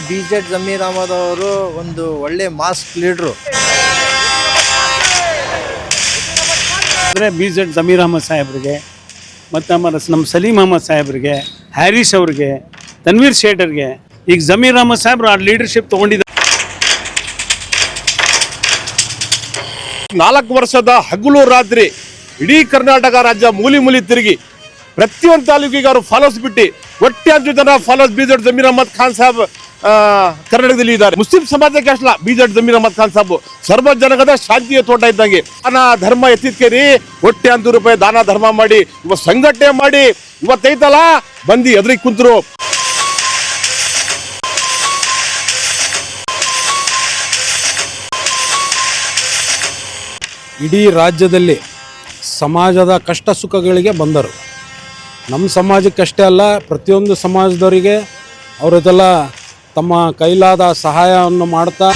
BZ Zameer Ahmed ಅವರು ಒಂದು ಒಳ್ಳೆ ಮಾಸ್ ಲೀಡ್ರು. ಅಂದರೆ ಬಿಜೆಡ್ ಜಮೀರ್ ಅಹಮದ್ ಸಾಹೇಬ್ರಿಗೆ ಮತ್ತು ನಮ್ಮ ಸಲೀಂ ಅಹಮದ್ ಸಾಹೇಬ್ರಿಗೆ, ಹ್ಯಾರಿಸ್ ಅವ್ರಿಗೆ, ತನ್ವೀರ್ ಶೇಟರ್ಗೆ, ಈಗ ಜಮೀರ್ ಅಹಮದ್ ಸಾಹೇಬ್ರು ಆ ಲೀಡರ್ಶಿಪ್ ತೊಗೊಂಡಿದ್ದಾರೆ. 4 ವರ್ಷದ ಹಗಲು ರಾತ್ರಿ ಇಡೀ ಕರ್ನಾಟಕ ರಾಜ್ಯ ಮೂಲಿ ಮೂಲಿ ತಿರುಗಿ ಪ್ರತಿಯೊಂದು ತಾಲೂಕಿಗೆ ಅವರು ಫಾಲೋಸ್ ಬಿಟ್ಟು ಒಟ್ಟೆ 5 ಜನ ಫಾಲೋಸ್ ಬಿಜೆಡ್ ಜಮೀರ್ ಅಹಮದ್ ಖಾನ್ ಸಾಹೇಬ್ ಕರ್ನಾಟಕದಲ್ಲಿ ಇದ್ದಾರೆ. ಮುಸ್ಲಿಂ ಸಮಾಜಕ್ಕೆ ಅಷ್ಟಲ್ಲ, ಬಿಜೆಡ್ ಜಮೀರ್ ಅಹಮದ್ ಖಾನ್ ಸಾಹೇಬ್ ಸರ್ವ ಜನಗದ ಶಾಂತಿಯ ತೋಟ ಇದ್ದಂಗೆ. ದಾನ ಧರ್ಮ ಎತ್ತಿದ್ಕೇರಿ ಒಟ್ಟೆ 100 ರೂಪಾಯಿ ದಾನ ಧರ್ಮ ಮಾಡಿ ಇವತ್ತು ಸಂಘಟನೆ ಮಾಡಿ ಇವತ್ತೈತಲ್ಲ ಬಂದು ಎದುರಿಗೆ ಕುಂತರು. ಇಡೀ ರಾಜ್ಯದಲ್ಲಿ ಸಮಾಜದ ಕಷ್ಟ ಸುಖಗಳಿಗೆ ಬಂದರು. ನಮ್ಮ ಸಮಾಜಕ್ಕಷ್ಟೇ ಅಲ್ಲ, ಪ್ರತಿಯೊಂದು ಸಮಾಜದವರಿಗೆ ಅವರದೆಲ್ಲ ತಮ್ಮ ಕೈಲಾದ ಸಹಾಯವನ್ನು ಮಾಡ್ತಾ